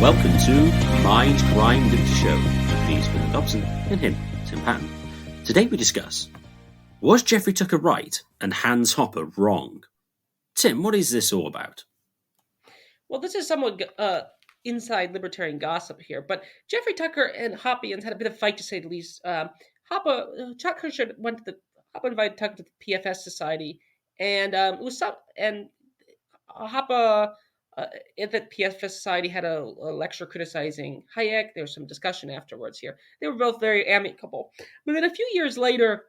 Welcome to Mindcrime Liberty Show with me, Philip Dobson, and him, Tim Patton. Today we discuss, was Jeffrey Tucker right and Hans Hoppe wrong? Tim, what is this all about? Well, this is somewhat inside libertarian gossip here, but Jeffrey Tucker and Hoppians had a bit of fight, to say the least. Hoppe invited Tucker to the PFS Society, and Hoppe at the PFS Society had a lecture criticizing Hayek. There was some discussion afterwards here. They were both very amicable, but then a few years later,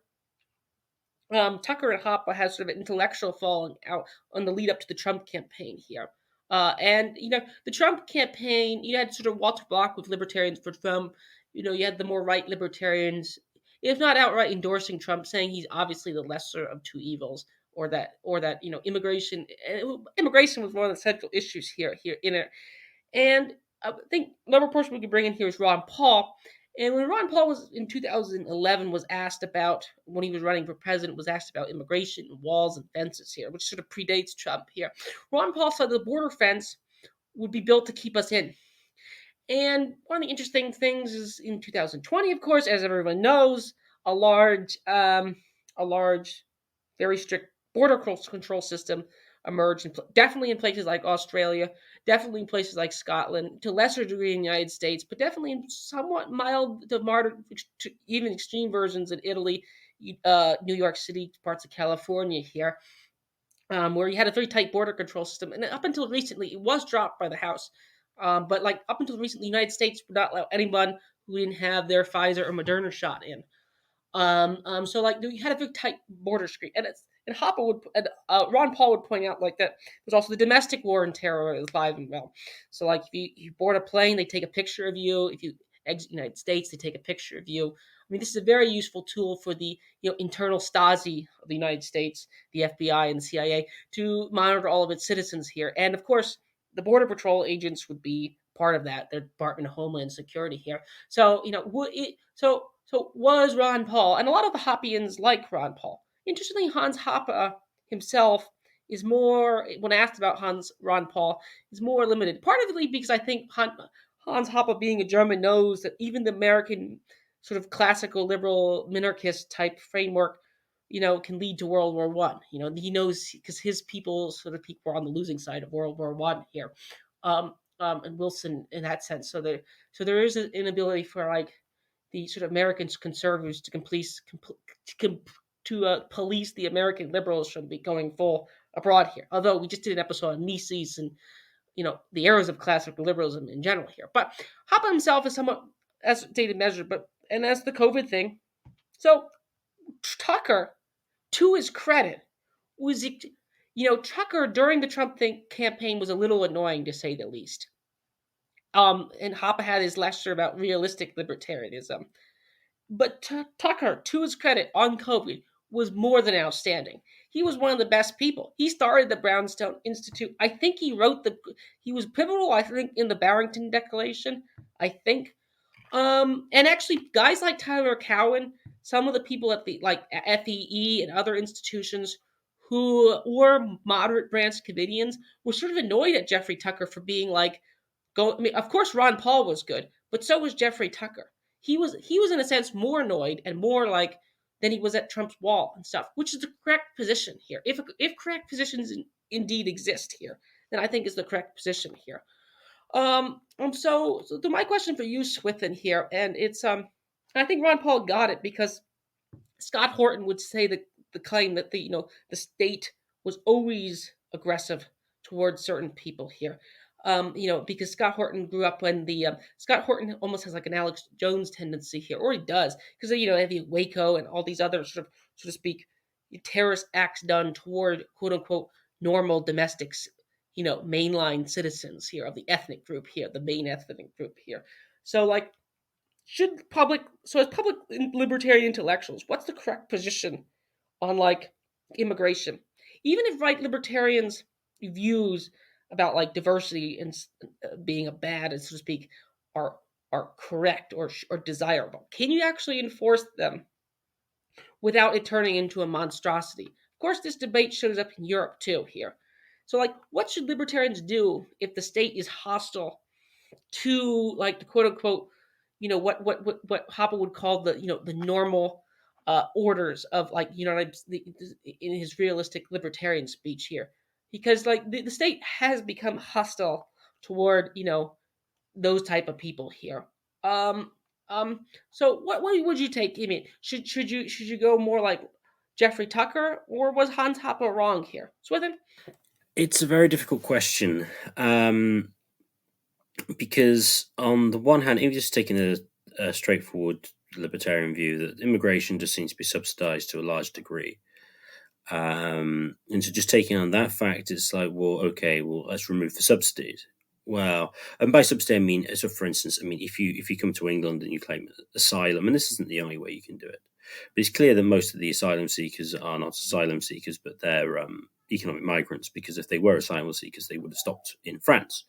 Tucker and Hoppe had sort of an intellectual falling out on the lead up to the Trump campaign here. The Trump campaign, you had sort of Walter Block with libertarians for Trump. You had the more right libertarians, if not outright endorsing Trump, saying he's obviously the lesser of two evils, or that immigration was one of the central issues here in it. And I think another person we could bring in here is Ron Paul. And when Ron Paul was in 2011 was asked about, when he was running for president, was asked about immigration and walls and fences here, which sort of predates Trump here. Ron Paul said the border fence would be built to keep us in. And one of the interesting things is in 2020, of course, as everyone knows, a large, very strict border control system emerged, definitely in places like Australia, definitely in places like Scotland, to a lesser degree in the United States, but definitely in somewhat mild to moderate, to even extreme versions in Italy, New York City, parts of California here, where you had a very tight border control system. And up until recently, it was dropped by the House. But up until recently, the United States would not allow anyone who didn't have their Pfizer or Moderna shot in. So you had a very tight border screen, and Ron Paul would point out that there's also the domestic war on terror is alive and well. So if you board a plane, they take a picture of you. If you exit the United States, they take a picture of you. I mean, this is a very useful tool for the internal Stasi of the United States, the FBI and the CIA, to monitor all of its citizens here. And of course, the Border Patrol agents would be part of that. Their Department of Homeland Security here. So So was Ron Paul, and a lot of the Hoppians like Ron Paul. Interestingly, Hans Hoppe himself is more, when asked about Ron Paul, is more limited. Partly because I think Hans Hoppe, being a German, knows that even the American sort of classical liberal minarchist type framework, can lead to World War I. He knows because his people were on the losing side of World War I here, and Wilson in that sense. So there is an inability for the sort of American conservatives to police the American liberals from going full abroad here. Although we just did an episode on Mises and the eras of classical liberalism in general here. But Hoppe himself is somewhat as dated measure, and as the COVID thing. So Tucker, to his credit, was Tucker during the Trump campaign was a little annoying, to say the least. And Hoppe had his lecture about realistic libertarianism. But Tucker, to his credit, on COVID, was more than outstanding. He was one of the best people. He started the Brownstone Institute. I think he was pivotal, I think, in the Barrington Declaration, I think. And actually, guys like Tyler Cowen, some of the people at the FEE and other institutions who were moderate branch Covidians were sort of annoyed at Jeffrey Tucker for being of course, Ron Paul was good, but so was Jeffrey Tucker. He was in a sense more annoyed and more than he was at Trump's wall and stuff, which is the correct position here. If correct positions indeed exist here, then I think is the correct position here. So my question for you, Swithin, here, and it's I think Ron Paul got it because Scott Horton would say the claim that the state was always aggressive towards certain people here. Because Scott Horton grew up when Scott Horton almost has an Alex Jones tendency here, or he does, because have Waco and all these other sort of, so to speak, terrorist acts done toward quote unquote normal domestics, mainline citizens here of the ethnic group here, the main ethnic group here. So as public libertarian intellectuals, what's the correct position on immigration? Even if right libertarians' views about diversity and being a bad, so to speak, are correct or desirable, can you actually enforce them without it turning into a monstrosity? Of course, this debate shows up in Europe too here. So what should libertarians do if the state is hostile to like the quote unquote, what Hoppe would call the the normal orders of like in his realistic libertarian speech here, because like the state has become hostile toward those type of people here. Um, so what would you take? I mean, should you go more like Jeffrey Tucker, or was Hans Hoppe wrong here? Swithin? It's a very difficult question, because on the one hand, if you're just taking a straightforward libertarian view, that immigration just seems to be subsidized to a large degree. And so just taking on that fact, it's like, well, okay, well, let's remove the subsidies. Well, and by subsidy, I mean, so for instance, I mean, if you come to England and you claim asylum, and this isn't the only way you can do it, but it's clear that most of the asylum seekers are not asylum seekers, but they're economic migrants, because if they were asylum seekers, they would have stopped in France,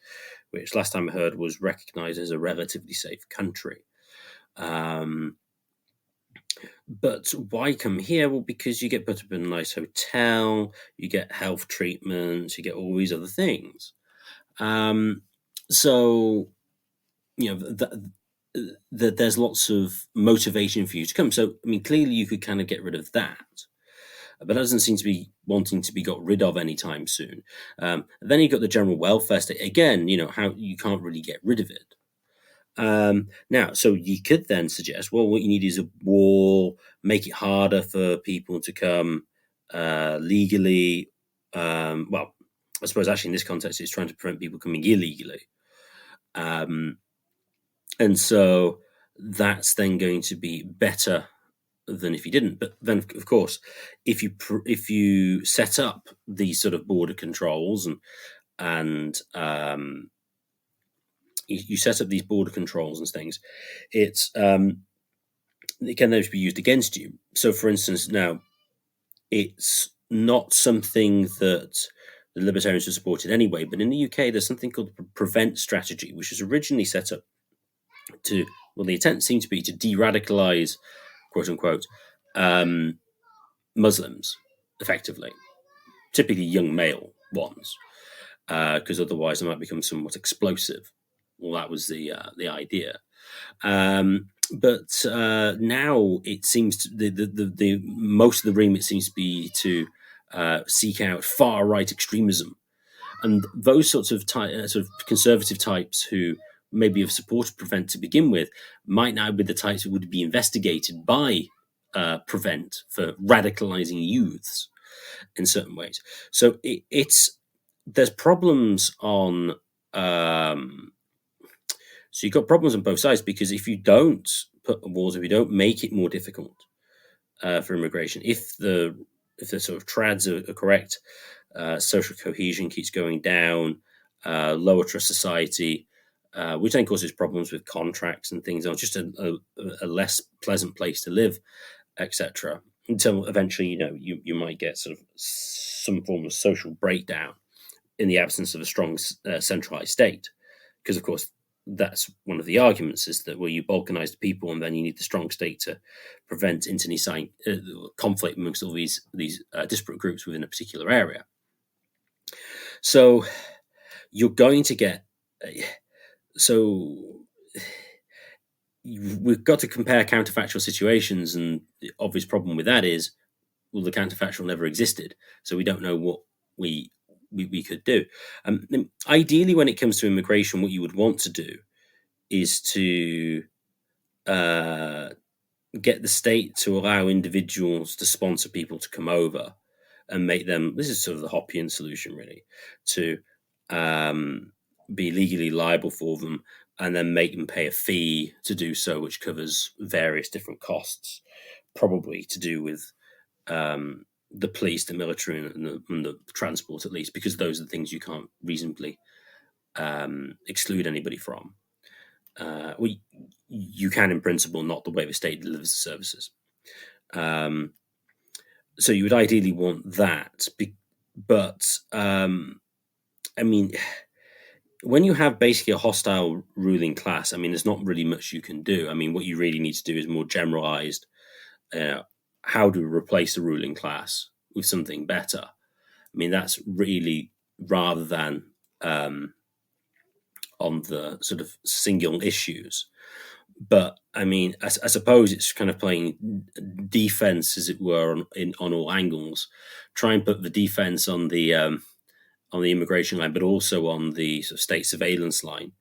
which last time I heard was recognised as a relatively safe country. But why come here? Well, because you get put up in a nice hotel, you get health treatments, you get all these other things. So, there's lots of motivation for you to come. So, I mean, clearly you could kind of get rid of that. But that doesn't seem to be wanting to be got rid of anytime soon. Then you've got the general welfare state. Again, how you can't really get rid of it. Now, so you could then suggest, well, what you need is a wall, make it harder for people to come legally. Well, I suppose actually in this context, it's trying to prevent people coming illegally. And so that's then going to be better than if you didn't. But then, of course, if you set up these sort of border controls and you set up these border controls and things, it can then be used against you. So, for instance, now it's not something that the libertarians have supported anyway, but in the UK, there's something called the prevent strategy, which was originally set up to, well, the intent seemed to be to de-radicalize, quote unquote, Muslims, effectively, typically young male ones, because otherwise they might become somewhat explosive. Well, that was the idea. But now it seems to, the most of the remit seems to be to seek out far right extremism, and those sorts of sort of conservative types who maybe have supported Prevent to begin with might now be the types who would be investigated by Prevent for radicalizing youths in certain ways. So there's problems on. So you've got problems on both sides, because if you don't put walls, if you don't make it more difficult for immigration, if the sort of trads are correct, social cohesion keeps going down, lower trust society, which then causes problems with contracts and things, or just a less pleasant place to live, etc. Until eventually, you might get sort of some form of social breakdown in the absence of a strong centralized state, because of course that's one of the arguments, is that, well, you balkanize the people and then you need the strong state to prevent internecine conflict amongst all these disparate groups within a particular area. So you're going to get we've got to compare counterfactual situations, and the obvious problem with that is, well, the counterfactual never existed, so we don't know what we could do. Ideally, when it comes to immigration, what you would want to do is to get the state to allow individuals to sponsor people to come over and make them, this is sort of the Hoppian solution really, to be legally liable for them and then make them pay a fee to do so, which covers various different costs, probably to do with the police, the military, and the transport, at least, because those are the things you can't reasonably exclude anybody from. Well, you can, in principle, not the way the state delivers the services. So you would ideally want that, but I mean, when you have basically a hostile ruling class, I mean, there's not really much you can do. I mean, what you really need to do is more generalized. How to replace the ruling class with something better. I mean, that's really, rather than on the sort of single issues. But I mean, I suppose it's kind of playing defense, as it were, on all angles. Try and put the defense on the immigration line, but also on the sort of state surveillance line.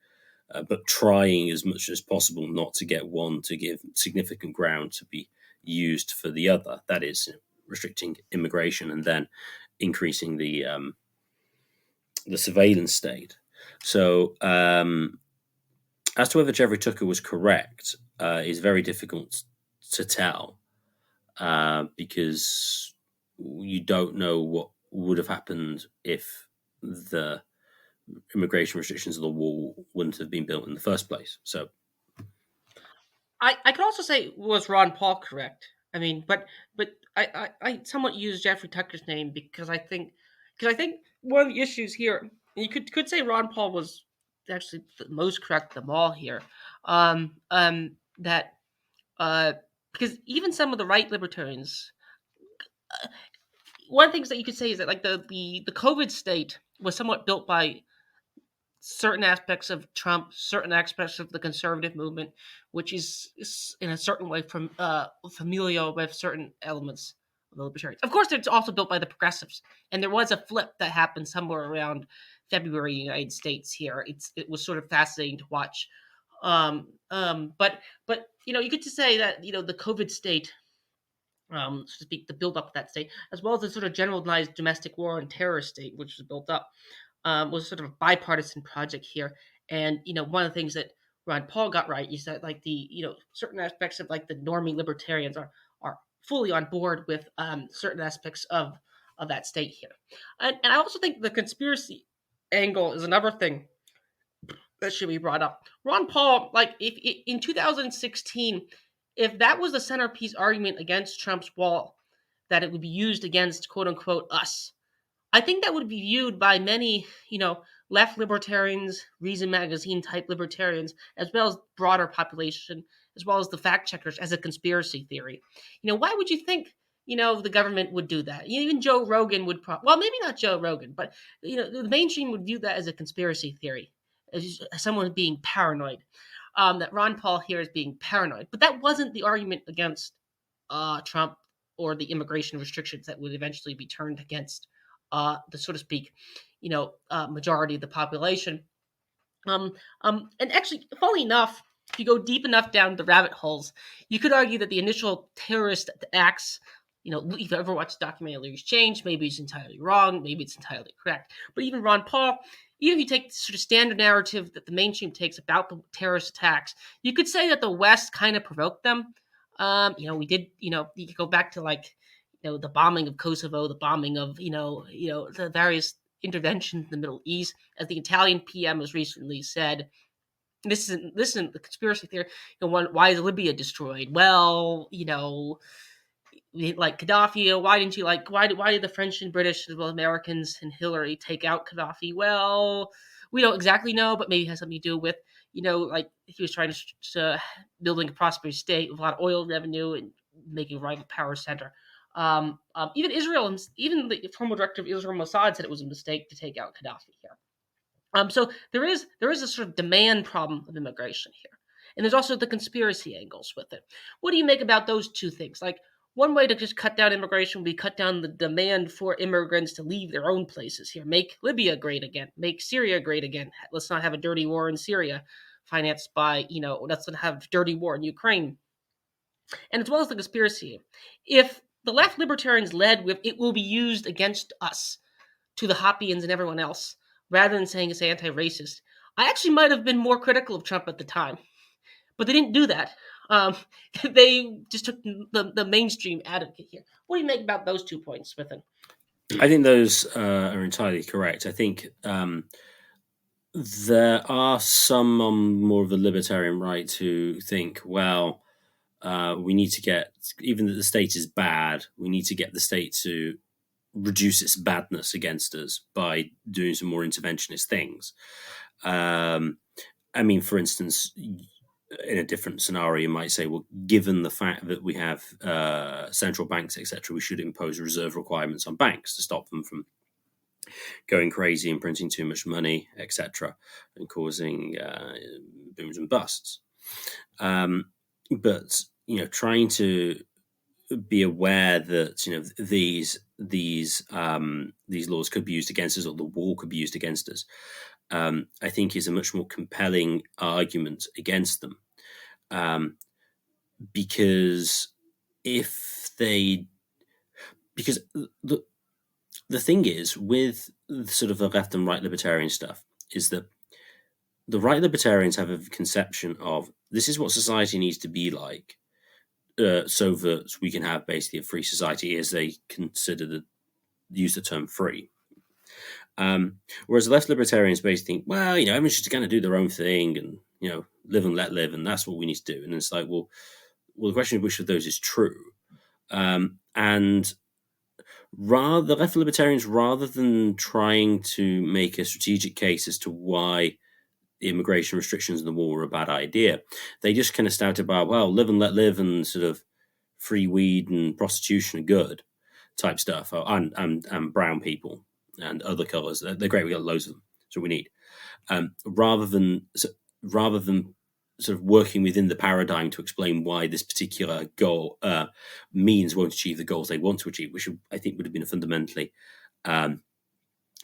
But trying as much as possible not to get one to give significant ground to be used for the other. That is, restricting immigration and then increasing the surveillance state. So, as to whether Jeffrey Tucker was correct, is very difficult to tell, because you don't know what would have happened if the immigration restrictions of the wall wouldn't have been built in the first place. So, I could also say, was Ron Paul correct? I mean, but I somewhat use Jeffrey Tucker's name because I think one of the issues here, you could say Ron Paul was actually the most correct of them all here. That because even some of the right libertarians, one of the things that you could say is that like the COVID state was somewhat built by certain aspects of Trump, certain aspects of the conservative movement, which is in a certain way from familial with certain elements of the libertarians. Of course, it's also built by the progressives, and there was a flip that happened somewhere around February in the United States. Here, it was sort of fascinating to watch. But you could just say that the COVID state, so to speak, the build up of that state, as well as the sort of generalized domestic war and terror state, which was built up, was sort of a bipartisan project here. And one of the things that Ron Paul got right is that like the certain aspects of like the normie libertarians are fully on board with certain aspects of that state here. And I also think the conspiracy angle is another thing that should be brought up. Ron Paul, like if in 2016, if that was the centerpiece argument against Trump's wall, that it would be used against quote unquote us, I think that would be viewed by many, left libertarians, Reason Magazine type libertarians, as well as broader population, as well as the fact checkers, as a conspiracy theory. Why would you think, the government would do that? Even Joe Rogan would, well, maybe not Joe Rogan, but, the mainstream would view that as a conspiracy theory, as someone being paranoid. That Ron Paul here is being paranoid. But that wasn't the argument against Trump or the immigration restrictions that would eventually be turned against the, so to speak, majority of the population. And actually, funny enough, if you go deep enough down the rabbit holes, you could argue that the initial terrorist acts, if you've ever watched the documentary Exchange, maybe it's entirely wrong, maybe it's entirely correct. But even Ron Paul, even if you take the sort of standard narrative that the mainstream takes about the terrorist attacks, you could say that the West kind of provoked them. We did, you could go back to like, the bombing of Kosovo, the bombing of, the various interventions in the Middle East. As the Italian PM has recently said, this isn't the conspiracy theory. Why is Libya destroyed? Well, like Gaddafi. Why did the French and British as well as Americans and Hillary take out Gaddafi? Well, we don't exactly know, but maybe it has something to do with, like he was trying to building a prosperous state with a lot of oil revenue and making a rival power center. Even Israel, even the former director of Israel Mossad said it was a mistake to take out Gaddafi here. So there is a sort of demand problem of immigration here, and there's also the conspiracy angles with it. What do you make about those two things? Like one way to just cut down immigration would be cut down the demand for immigrants to leave their own places here, make Libya great again, make Syria great again. Let's not have a dirty war in Syria, financed by let's not have a dirty war in Ukraine, and as well as the conspiracy. If the left libertarians led with "it will be used against us" to the Hoppians and everyone else, rather than saying it's anti-racist, I actually might have been more critical of Trump at the time. But they didn't do that. They just took the mainstream advocate here. What do you make about those 2 points, Smithen? I think those are entirely correct. I think there are some on more of the libertarian right who think, well, we need to get, even that the state is bad, we need to get the state to reduce its badness against us by doing some more interventionist things. I mean, for instance, in a different scenario, you might say, well, given the fact that we have central banks, etc., we should impose reserve requirements on banks to stop them from going crazy and printing too much money, etc., and causing booms and busts. But trying to be aware that these laws could be used against us, or the war could be used against us, I think is a much more compelling argument against them, because the thing is with sort of the left and right libertarian stuff is that the right libertarians have a conception of this is what society needs to be like, so that we can have basically a free society, as they use the term free. Whereas the left libertarians basically think, well, everyone's just going to do their own thing and live and let live, and that's what we need to do. And it's like, well, the question is which of those is true. And the left libertarians, rather than trying to make a strategic case as to why the immigration restrictions and the war were a bad idea, they just kind of stout about, well, live and let live and sort of free weed and prostitution are good type stuff, and brown people and other colors, they're great, we got loads of them, so we need, rather than sort of working within the paradigm to explain why this particular goal means won't achieve the goals they want to achieve, which I think would have been a fundamentally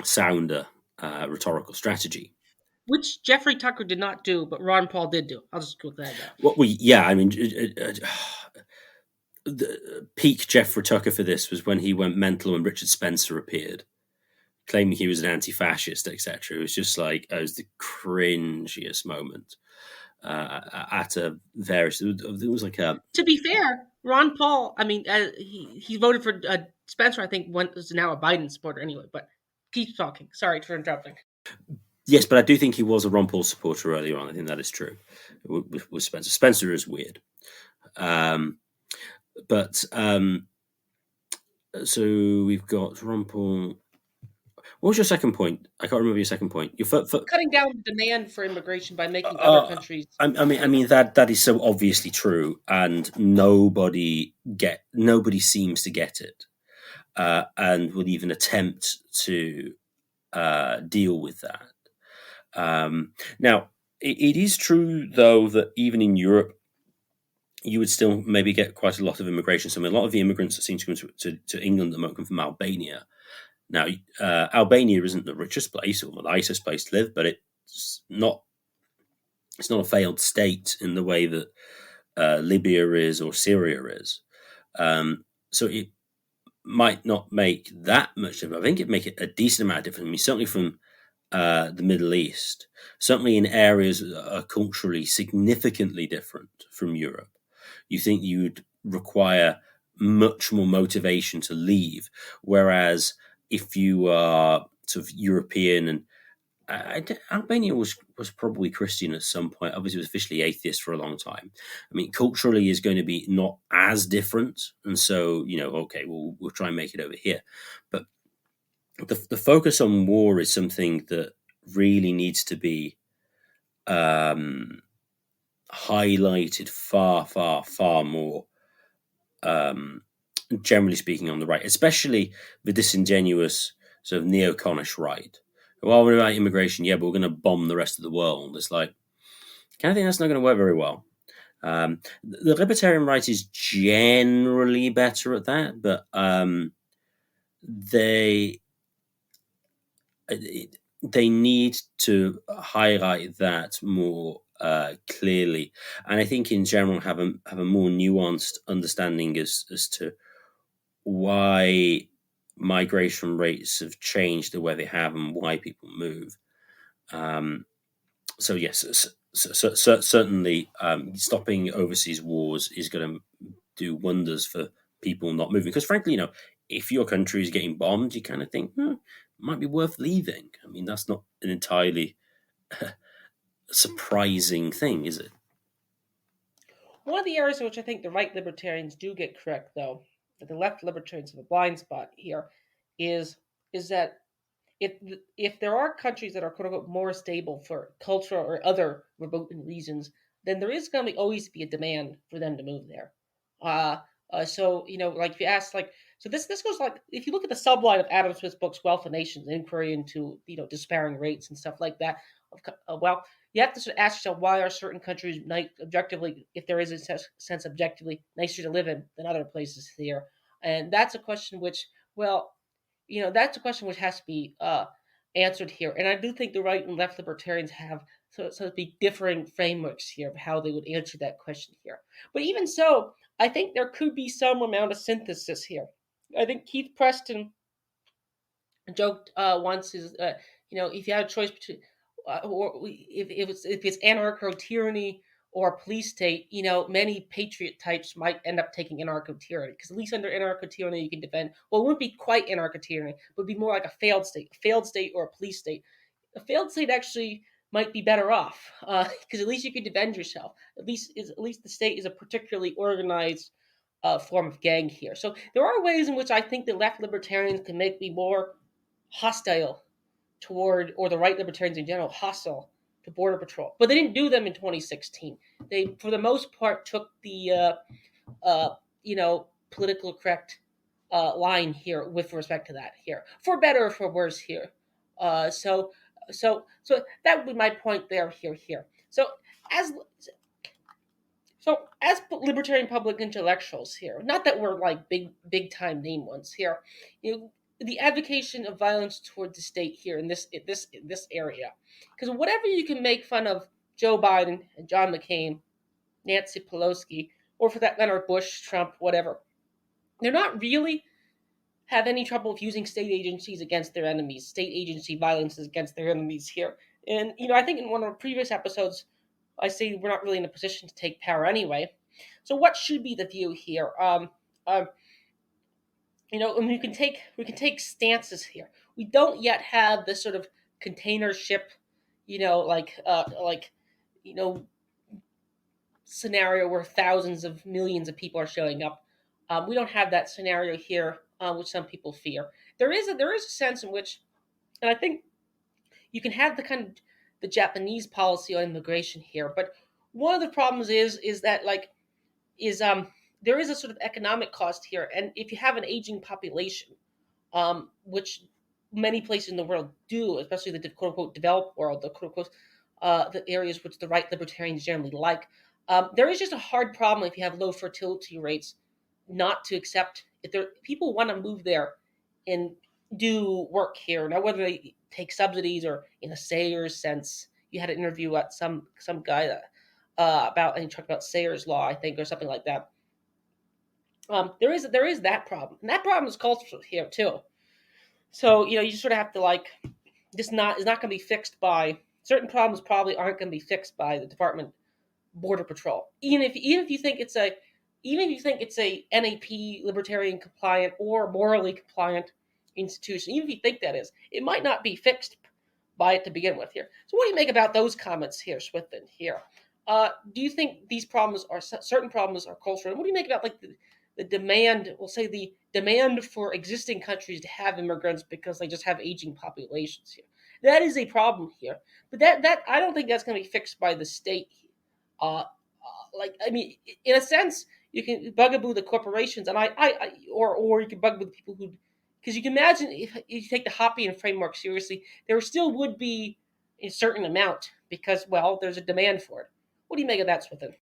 sounder rhetorical strategy. Which Jeffrey Tucker did not do, but Ron Paul did do. I'll just go with that. The peak Jeffrey Tucker for this was when he went mental when Richard Spencer appeared, claiming he was an anti-fascist, etc. It was just like, it was the cringiest moment. At a various, it was like a. To be fair, Ron Paul, I mean, he voted for Spencer. I think is now a Biden supporter anyway. But keep talking. Sorry for interrupting. Yes, but I do think he was a Ron Paul supporter earlier on. I think that is true with Spencer. Spencer is weird. So we've got Ron Paul. What was your second point? I can't remember your second point. Cutting down the demand for immigration by making other countries. I mean that is so obviously true, and nobody seems to get it, and would even attempt to deal with that. Now, it is true though that even in Europe, you would still maybe get quite a lot of immigration. So a lot of the immigrants that seem to come to England that might come from Albania. Now, Albania isn't the richest place or the nicest place to live, but it's not a failed state in the way that Libya is or Syria is. So it might not make that much difference. I think it'd make it a decent amount of difference. I mean, certainly from the Middle East, certainly in areas that are culturally significantly different from Europe. You think you'd require much more motivation to leave, whereas if you are sort of European, and Albania was probably Christian at some point. Obviously, it was officially atheist for a long time. I mean, culturally is going to be not as different, and so okay, we'll try and make it over here. But the focus on war is something that really needs to be highlighted far, far, far more. Generally speaking, on the right, especially the disingenuous sort of neoconish right. Well, we're about immigration, yeah, but we're going to bomb the rest of the world. It's like, I think that's not going to work very well. The libertarian right is generally better at that, but they need to highlight that more clearly, and I think in general have a more nuanced understanding as to why migration rates have changed the way they have and why people move. So yes, certainly stopping overseas wars is going to do wonders for people not moving. Because frankly, if your country is getting bombed, you kind of think, it might be worth leaving. I mean, that's not an entirely surprising thing, is it? One of the areas in which I think the right libertarians do get correct, though, that the left libertarians have a blind spot here, is that if there are countries that are quote unquote more stable for cultural or other verboten reasons, then there is going to always be a demand for them to move there. So like if you ask, like So this goes like, if you look at the subline of Adam Smith's books, Wealth of Nations, Inquiry into despairing rates and stuff like that. Well, you have to sort of ask yourself, why are certain countries objectively, if there is a sense objectively, nicer to live in than other places here? And that's a question which, well, that's a question which has to be answered here. And I do think the right and left libertarians have so to speak differing frameworks here of how they would answer that question here. But even so, I think there could be some amount of synthesis here. I think Keith Preston joked once is if you had a choice between or if it's anarcho tyranny or police state, many patriot types might end up taking anarcho tyranny, because at least under anarcho tyranny you can defend. Well, it wouldn't be quite anarcho tyranny, but it'd be more like a failed state or a police state. A failed state actually might be better off, because at least you can defend yourself. At least the state is a particularly organized form of gang here. So there are ways in which I think the left libertarians can make me more hostile toward, or the right libertarians in general, hostile to Border Patrol. But they didn't do them in 2016. They, for the most part, took the political correct line here with respect to that here, for better or for worse here. So that would be my point there. Here. As as libertarian public intellectuals here, not that we're like big time name ones here, the advocation of violence toward the state here in this area, because whatever you can make fun of Joe Biden and John McCain, Nancy Pelosi, or for that matter Bush, Trump, whatever, they're not really have any trouble with using state agencies against their enemies, state agency violences against their enemies here. And I think in one of our previous episodes, I say we're not really in a position to take power anyway. So what should be the view here? And we can take stances here. We don't yet have this sort of container ship, scenario where thousands of millions of people are showing up. We don't have that scenario here, which some people fear. There is a sense in which, and I think you can have the kind of the Japanese policy on immigration here, but one of the problems is that there is a sort of economic cost here, and if you have an aging population, which many places in the world do, especially the quote unquote developed world, the quote unquote the areas which the right libertarians generally like, there is just a hard problem if you have low fertility rates, not to accept if people want to move there and do work here. Now, whether they take subsidies or in a Sayers sense, you had an interview at some guy that about, and he talked about Sayers law, I think, or something like that. There is that problem, and that problem is cultural here too. So you just sort of have to this is not going to be fixed by certain problems. Probably aren't going to be fixed by the Department Border Patrol, even if you think it's a NAP libertarian compliant or morally compliant institution. Even if you think that is, it might not be fixed by it to begin with here. So what do you make about those comments here, Swithin? Here, do you think these problems are certain problems are cultural? And what do you make about the demand? We'll say the demand for existing countries to have immigrants because they just have aging populations here. That is a problem here, but that I don't think that's going to be fixed by the state. In a sense, you can bugaboo the corporations, and or you can bugaboo the people who, because you can imagine if you take the Hoppian framework seriously, there still would be a certain amount because, well, there's a demand for it. What do you make of that, Swithin?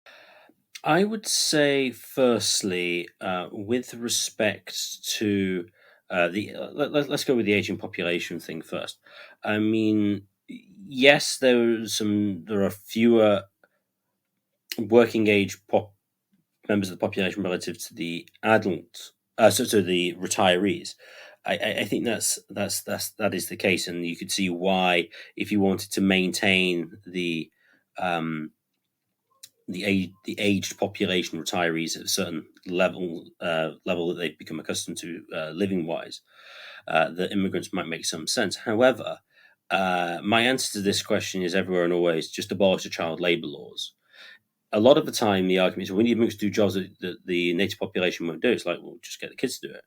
I would say, firstly, with respect to let's go with the aging population thing first. I mean, yes, there are fewer working age members of the population relative to the adult, to the retirees. I think that is the case, and you could see why, if you wanted to maintain the aged population retirees at a certain level that they've become accustomed to living wise, the immigrants might make some sense. However, my answer to this question is everywhere and always just abolish the child labor laws. A lot of the time, the argument is we need immigrants to do jobs that the native population won't do. It's like, well, just get the kids to do it,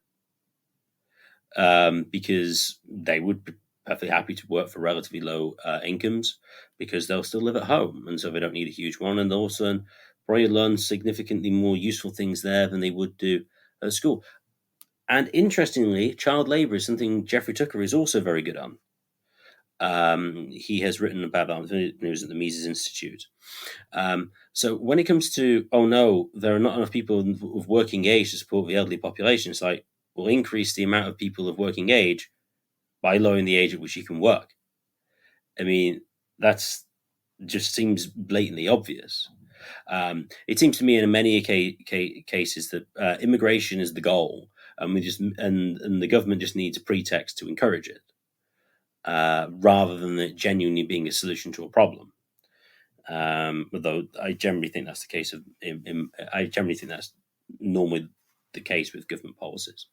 because they would be perfectly happy to work for relatively low incomes because they'll still live at home, and so they don't need a huge one, and they'll also probably learn significantly more useful things there than they would do at school. And interestingly, child labour is something Jeffrey Tucker is also very good on. He has written about that when he was at the Mises Institute. So when it comes to, oh no, there are not enough people of working age to support the elderly population, it's like, we'll increase the amount of people of working age by lowering the age at which you can work. I mean, that's just seems blatantly obvious. It seems to me in many cases that immigration is the goal, and and the government just needs a pretext to encourage it, rather than it genuinely being a solution to a problem. Although I generally think that's the case I generally think that's normally the case with government policies.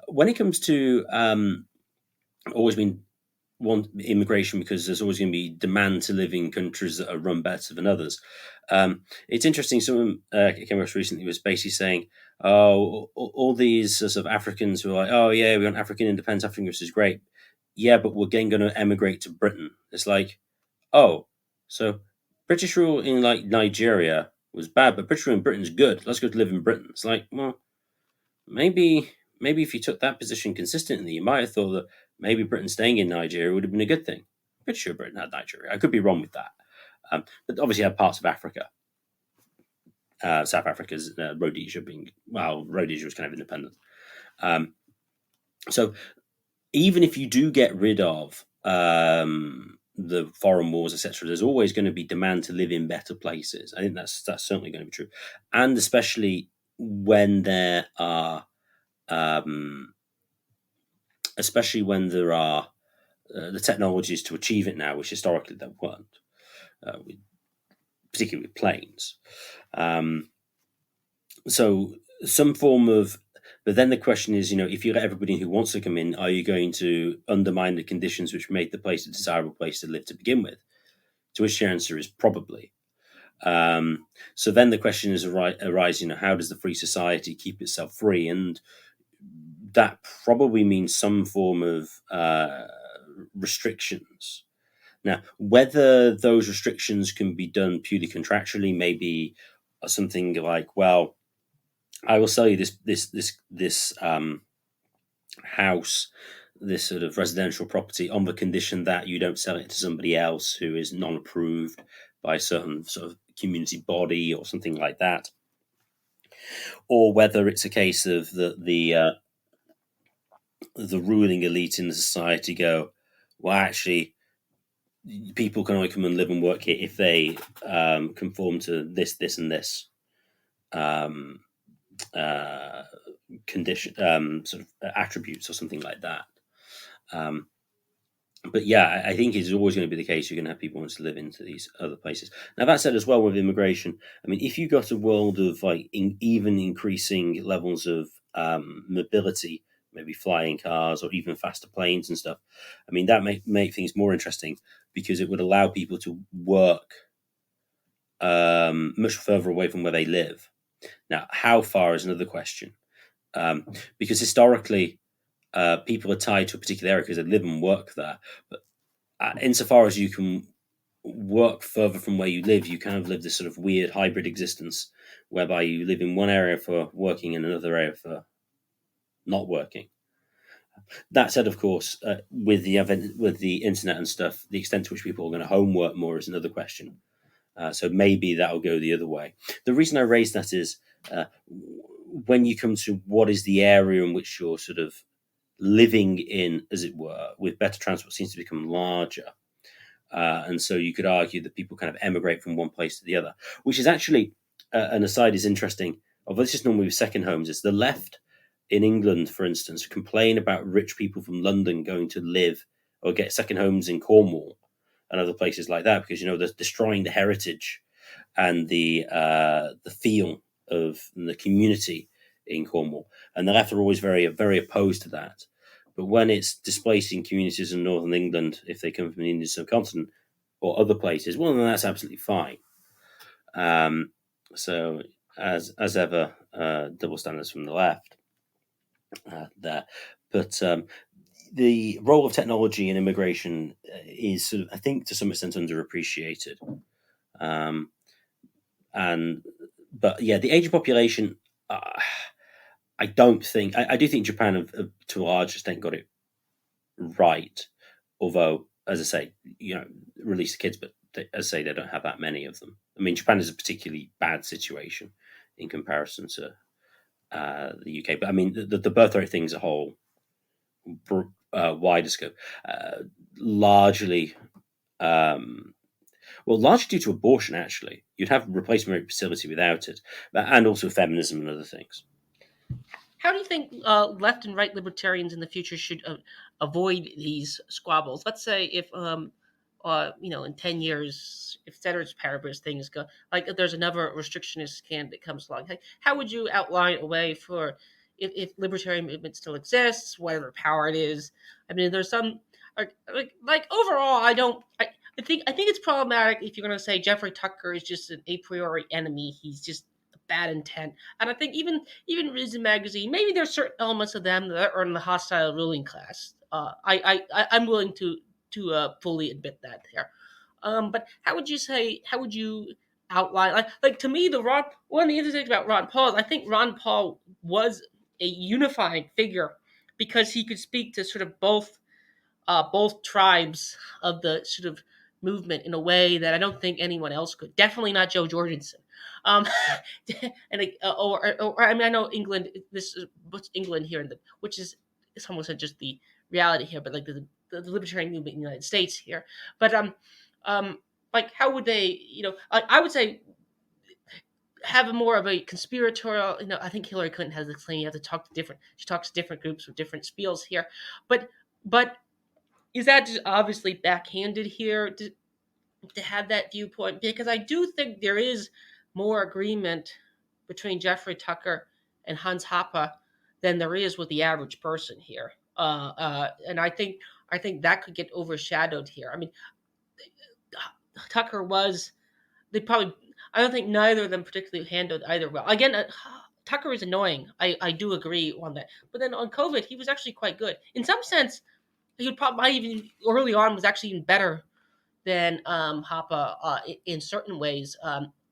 When it comes to always been want immigration because there's always going to be demand to live in countries that are run better than others. It's interesting. Someone came across recently was basically saying, "Oh, all these sort of Africans who are like, oh yeah, we want African independence. African this is great. Yeah, but we're again going to emigrate to Britain." It's like, oh, so British rule in like Nigeria was bad, but British rule in Britain's good. Let's go to live in Britain. It's like, well, maybe if you took that position consistently, you might have thought that maybe Britain staying in Nigeria would have been a good thing. I'm pretty sure Britain had Nigeria. I could be wrong with that. But obviously had parts of Africa. South Africa's Rhodesia Rhodesia was kind of independent. So even if you do get rid of the foreign wars, etc., there's always going to be demand to live in better places. I think that's certainly going to be true. And especially when there are the technologies to achieve it now, which historically there weren't, particularly with planes. So some form of, but then the question is, if you let everybody who wants to come in, are you going to undermine the conditions which made the place a desirable place to live to begin with? To which the answer is probably. So then the question is arising, how does the free society keep itself free? And that probably means some form of restrictions. Now, whether those restrictions can be done purely contractually, maybe something like, well, I will sell you this house, this sort of residential property, on the condition that you don't sell it to somebody else who is non-approved by a certain sort of community body or something like that, or whether it's a case of the ruling elite in the society go, well, actually, people can only come and live and work here if they conform to this, and this condition, sort of attributes or something like that. But yeah, I think it's always going to be the case. You're going to have people want to live into these other places. Now, that said, as well with immigration, I mean, if you got a world of like even increasing levels of mobility, maybe flying cars or even faster planes and stuff, I mean, that may make things more interesting because it would allow people to work much further away from where they live. Now, how far is another question, because historically, people are tied to a particular area because they live and work there. But insofar as you can work further from where you live, you kind of live this sort of weird hybrid existence whereby you live in one area for working and another area for not working. That said, of course, with the internet and stuff, the extent to which people are going to homework more is another question. So maybe that'll go the other way. The reason I raise that is when you come to what is the area in which you're sort of living in, as it were, with better transport seems to become larger. And so you could argue that people kind of emigrate from one place to the other, which is actually, an aside is interesting, although this is normally with second homes, is the left in England, for instance, complain about rich people from London going to live or get second homes in Cornwall and other places like that because, they're destroying the heritage and the feel of the community in Cornwall. And the left are always very, very opposed to that. But when it's displacing communities in northern England, if they come from the Indian subcontinent or other places, well, then that's absolutely fine. So, as ever, double standards from the left there. But the role of technology in immigration is sort of, I think, to some extent underappreciated. But yeah, the age of population, I don't think I do think Japan have to a large extent got it right. Although, as I say, release the kids, but as I say, they don't have that many of them. I mean, Japan is a particularly bad situation in comparison to the UK. But I mean, the birthright thing as a whole, wider scope, largely, largely due to abortion. Actually, you'd have replacement rate facility without it, and also feminism and other things. How do you think left and right libertarians in the future should avoid these squabbles? Let's say if in 10 years, if ceteris paribus things go, like if there's another restrictionist candidate comes along, how would you outline a way for if libertarian movement still exists, whatever power it is? I mean, there's some like overall, I think it's problematic if you're going to say Jeffrey Tucker is just an a priori enemy. He's just bad intent, and I think even Reason Magazine, maybe there's certain elements of them that are in the hostile ruling class. I'm willing to fully admit that there. But how would you outline like to me one of the interesting things about Ron Paul is I think Ron Paul was a unifying figure because he could speak to sort of both tribes of the sort of movement in a way that I don't think anyone else could. Definitely not Joe Jorgensen. Um, and or I mean I know England. This is what's England here, which is it's almost just the reality here, but like the libertarian movement in the United States here. But like how would they? I would say have a more of a conspiratorial. I think Hillary Clinton has the claim you have to talk to different. She talks to different groups with different spiels here, but is that just obviously backhanded here to have that viewpoint? Because I do think there is more agreement between Jeffrey Tucker and Hans Hoppe than there is with the average person here. And I think that could get overshadowed here. I mean, Tucker was they probably I don't think neither of them particularly handled either well. Again, Tucker is annoying. I do agree on that. But then on COVID, he was actually quite good. In some sense, he would probably even early on was actually even better than Hoppe in certain ways.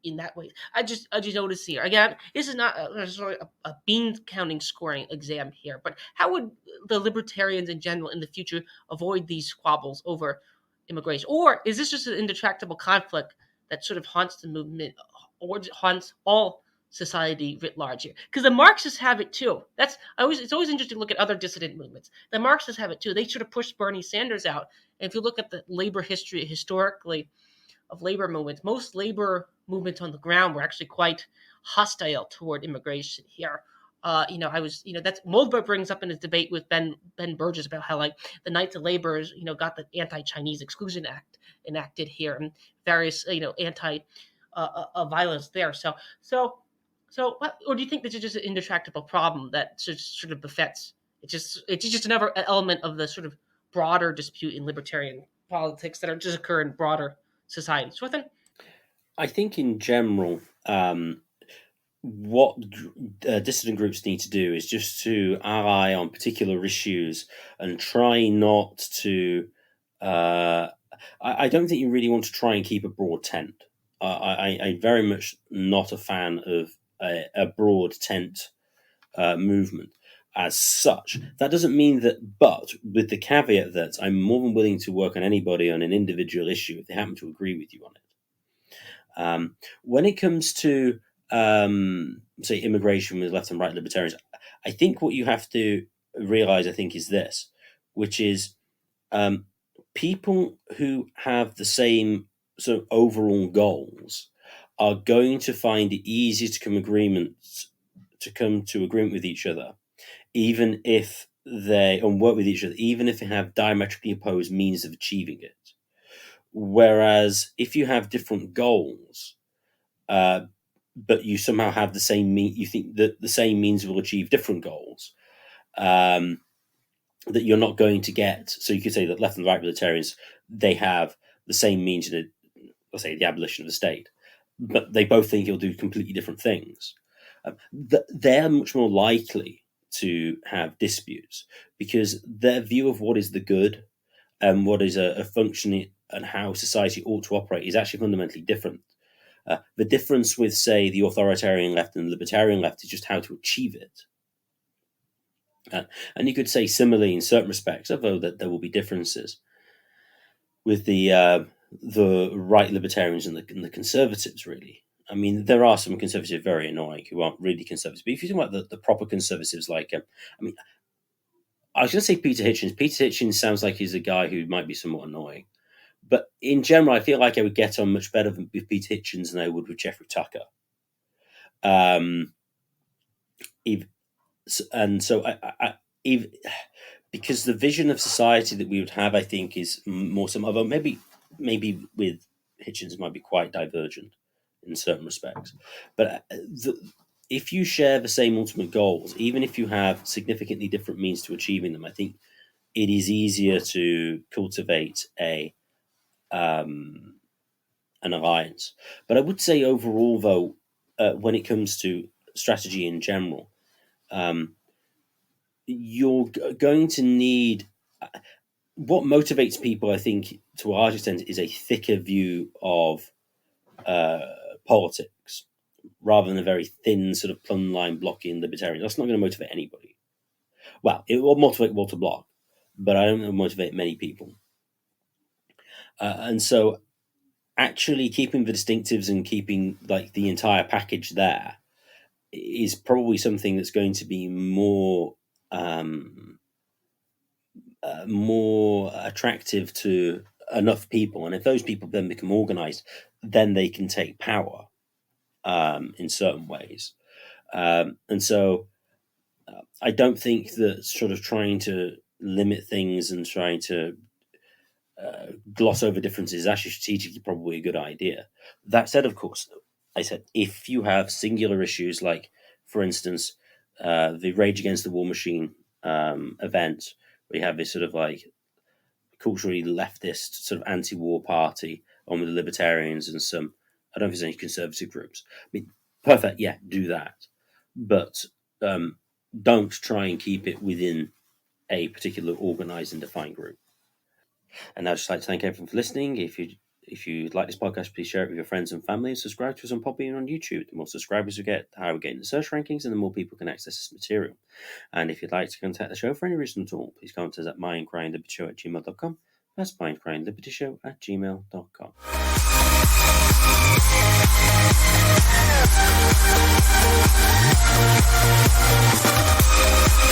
In that way, I just noticed here again. This is not necessarily a bean counting scoring exam here, but how would the libertarians in general in the future avoid these squabbles over immigration, or is this just an indetractable conflict that sort of haunts the movement or haunts all society writ large here? Because the Marxists have it too. It's always interesting to look at other dissident movements. The Marxists have it too. They sort of pushed Bernie Sanders out. And if you look at the labor history historically of labor movements, most labor movements on the ground were actually quite hostile toward immigration here. That's Moldberg brings up in his debate with Ben Burgess about how like the Knights of Labor, got the Anti-Chinese Exclusion Act enacted here and various, anti violence there. Or do you think this is just an indetractable problem that sort of befits? It's just another element of the sort of broader dispute in libertarian politics that are just occur in broader society. Swithin? I think in general, what dissident groups need to do is just to ally on particular issues and try not to. I don't think you really want to try and keep a broad tent. I very much not a fan of a broad tent movement as such. That doesn't mean that, but with the caveat that I'm more than willing to work on anybody on an individual issue if they happen to agree with you on it. When it comes to, say, immigration with left and right libertarians, I think what you have to realize, I think, is this, which is people who have the same sort of overall goals are going to find it easier to come to agreement with each other, even if they work with each other, even if they have diametrically opposed means of achieving it. Whereas if you have different goals, but you somehow have the same you think that the same means will achieve different goals, that you're not going to get. So you could say that left and right libertarians, they have the same means to, let's say, the abolition of the state, but they both think you'll do completely different things. They're much more likely to have disputes because their view of what is the good and what is a functioning and how society ought to operate is actually fundamentally different. The difference with, say, the authoritarian left and the libertarian left is just how to achieve it. And you could say similarly in certain respects, although that there will be differences with the right libertarians and the conservatives, really. I mean, there are some conservatives very annoying who aren't really conservatives. But if you think about the proper conservatives, like, I mean, I was going to say Peter Hitchens. Peter Hitchens sounds like he's a guy who might be somewhat annoying. But in general, I feel like I would get on much better with Peter Hitchens than I would with Jeffrey Tucker. And so because the vision of society that we would have, I think, is more some. Although maybe with Hitchens might be quite divergent in certain respects, but if you share the same ultimate goals, even if you have significantly different means to achieving them, I think it is easier to cultivate an alliance. But I would say overall, though, when it comes to strategy in general, you're going to need what motivates people, I think, to a large extent, is a thicker view of politics rather than a very thin sort of plumb line blocking libertarian. That's not going to motivate anybody. Well, it will motivate Walter Block, but I don't know motivate many people. And so actually keeping the distinctives and keeping like the entire package there is probably something that's going to be more attractive to enough people. And if those people then become organized, then they can take power in certain ways. And so I don't think that sort of trying to limit things and trying to gloss over differences is actually strategically probably a good idea. That said, of course, I said, if you have singular issues like, for instance, the Rage Against the War Machine event, we have this sort of like culturally leftist sort of anti-war party on with the libertarians and some, I don't know if there's any conservative groups. I mean, perfect, yeah, do that. But don't try and keep it within a particular organized and defined group. And I'd just like to thank everyone for listening. If you like this podcast, please share it with your friends and family and subscribe to us on Podbean and on YouTube. The more subscribers we get, the higher we get in the search rankings and the more people can access this material. And if you'd like to contact the show for any reason at all, please contact us at mindcrimelibertyshow@gmail.com. That's mindcrimelibertyshow@gmail.com.